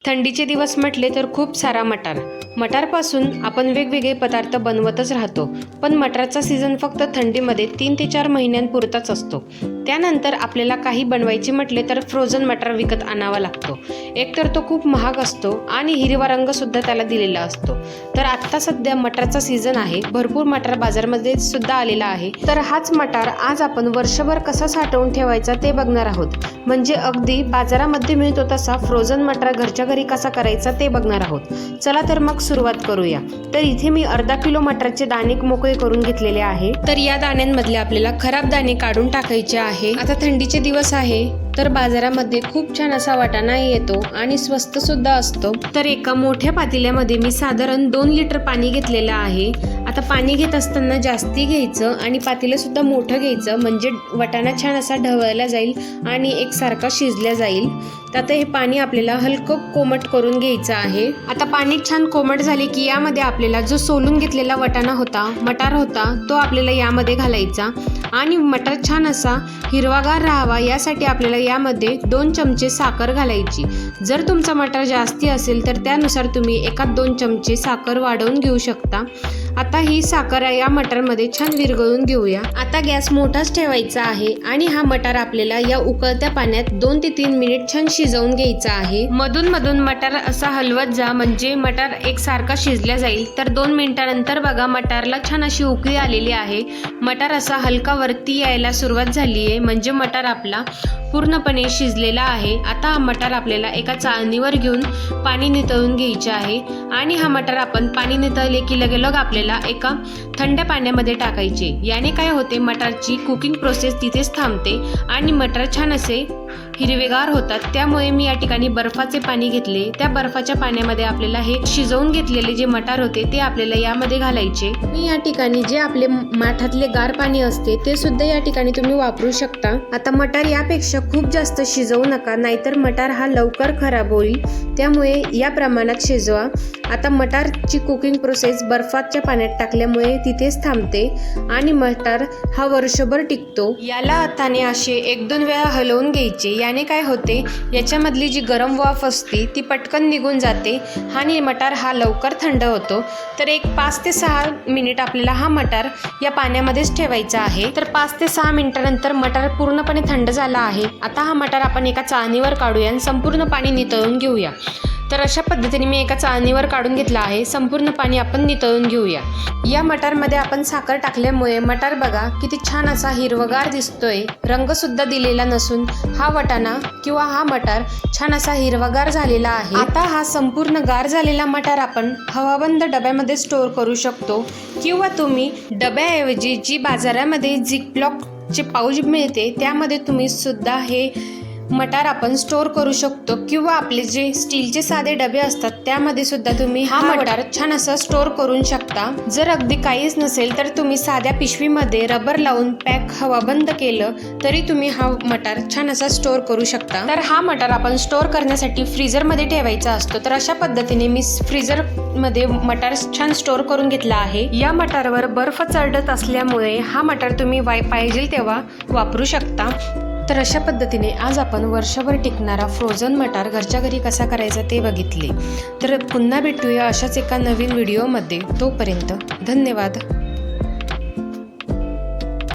थंडीचे दिवस म्हटले तर खूप सारा मटारपासून आपण वेगवेगळे पदार्थ बनवतच राहतो. पण मटारचा सीझन फक्त थंडीमध्ये 3 ते 4 महिन्यांपुरताच असतो. त्यानंतर आपल्याला काही बनवायचे म्हटले तर फ्रोझन मटार विकत आणावा लागतो. एकतर तो खूप महाग असतो आणि हिरवा रंगसुद्धा त्याला दिलेला असतो. तर आत्ता सध्या मटारचा सीझन आहे. भरपूर मटार बाजारमध्ये सुद्धा आलेला आहे. तर हाच मटार आज आपण वर्षभर कसा साठवून ठेवायचा ते बघणार आहोत. म्हणजे अगदी बाजारामध्ये मिळतो तसा फ्रोझन मटार घरच्या घरी कसा करायचा ते बघणार आहोत. चला तर मग सुरुवात करूया. तर इथे मी अर्धा किलो मटारचे दाणे मोकळे करून घेतलेले आहे. तर या दाण्यांमधले आपल्याला खराब दाणे काढून टाकायचे आहे. आता थंडीचे दिवस आहे तर बाजारामध्ये खूप छान असा वाटाणा येतो आणि स्वस्त सुद्धा असतो. तर एका मोठ्या पातेल्यामध्ये मी साधारण 2 लिटर पाणी घेतलेलं आहे. आता पाणी घेत असताना जास्ती घ्यायचं आणि पातेलं सुद्धा मोठं घ्यायचं, म्हणजे वाटाणा छान असा ढवळला जाईल आणि एकसारखा शिजल्या जाईल. तर आता हे पाणी आपल्याला हलकं कोमट करून घ्यायचं आहे. आता पाणी छान कोमट झाले की यामध्ये आपल्याला जो सोलून घेतलेला मटार होता तो आपल्याला यामध्ये घालायचा आणि मटार छान असा हिरवागार राहावा यासाठी आपल्याला यामध्ये 2 चमचे साखर घालायची. जर तुमचा मटार जास्ती असेल तर त्यानुसार तुम्ही 1-2 चमचे साखर वाढवून घेऊ शकता. आता ही साखर या मटारमध्ये छान विरघळून घेऊया. आता गॅस मोठाच ठेवायचा आहे आणि हा मटार आपल्याला या उकळत्या पाण्यात 2 ते 3 मिनिट छान शिजवून घ्यायचा आहे. मधून मधून मटार असा हलवत जा, म्हणजे मटार एकसारखा शिजल्या जाईल. तर 2 मिनिटानंतर बघा मटारला छान अशी उकळी आलेली आहे. मटार असा हलका वरती यायला सुरुवात झाली आहे, म्हणजे मटार आपला पूर्णपणे शिजलेला आहे. आता हा मटार आपल्याला एका चाळणीवर घेऊन पाणी नितळून घ्यायचे आहे आणि हा मटार आपण पाणी नितळले की लगेलग आपल्याला एका थंड पाण्यामध्ये टाकायचे. याने काय होते, मटारची कुकिंग प्रोसेस तिथेच थांबते आणि मटार छान असे हिरवेगार होतात. त्यामुळे मी या ठिकाणी बर्फाचे पाणी घेतले. त्या बर्फाच्या पाण्यामध्ये आपल्याला हे शिजवून घेतलेले जे मटार होते ते आपल्याला यामध्ये घालायचे. मी या ठिकाणी जे आपले माठातले गार पाणी असते ते सुद्धा या ठिकाणी तुम्ही वापरू शकता. आता मटार यापेक्षा खूप जास्त शिजवू नका, नाहीतर मटार हा लवकर खराब होईल. त्यामुळे या प्रमाणात शिजवा. आता मटारची कुकिंग प्रोसेस बर्फाच्या पाण्यात टाकल्यामुळे तिथेच थांबते आणि मटार हा वर्षभर टिकतो. याला हाताने असे 1-2 वेळा हलवून घ्यायचे. याने काय होते, याच्यामधली जी गरम वाफ असते ती पटकन निघून जाते आणि मटार हा लवकर थंड होतो. तर एक 5 ते 6 मिनिट आपल्याला हा मटार या पाण्यामध्येच ठेवायचा आहे. तर 5 ते 6 मिनिटानंतर मटार पूर्णपणे थंड झाला आहे. आता हा मटार आपण एका चाळणीवर काढूया आणि संपूर्ण पाणी नितळून घेऊया. तर अशा पद्धतीने मी एका चाळणीवर काढून घेतला आहे. संपूर्ण पाणी आपण नितळून घेऊया. या मटारमध्ये आपण साखर टाकल्यामुळे मटार बघा किती छान असा हिरवगार दिसतोय. रंग सुद्धा दिलेला नसून हा वाटाणा किंवा हा मटार छान असा हिरवागार झालेला आहे. आता हा संपूर्ण गार झालेला मटार आपण हवाबंद डब्यामध्ये स्टोअर करू शकतो किंवा तुम्ही डब्याऐवजी जी बाजारामध्ये झिपलॉकचे पाऊच मिळते त्यामध्ये तुम्ही सुद्धा हे मटार आपण स्टोअर करू शकतो किंवा आपले जे स्टीलचे साधे डबे असतात त्यामध्ये सुद्धा तुम्ही हा मटार छान असं स्टोअर करू शकता. जर अगदी काहीच नसेल तर तुम्ही साध्या पिशवीमध्ये रबर लावून पॅक हवाबंद केलं तरी तुम्ही हा मटार छान असा स्टोअर करू शकता. तर हा मटार आपण स्टोअर करण्यासाठी फ्रीजरमध्ये ठेवायचा असतो. तर अशा पद्धतीने मी फ्रीजरमध्ये मटार छान स्टोअर करून घेतला आहे. या मटारवर बर्फ चढत असल्यामुळे हा मटार तुम्ही पाहिजे तेव्हा वापरू शकता. तर अशा पद्धतीने आज आपण वर्षभर टिकणारा फ्रोझन मटार घरच्या घरी कसा करायचा ते बघितले. तर पुन्हा भेटूया अशाच एका नवीन व्हिडिओमध्ये. तोपर्यंत धन्यवाद.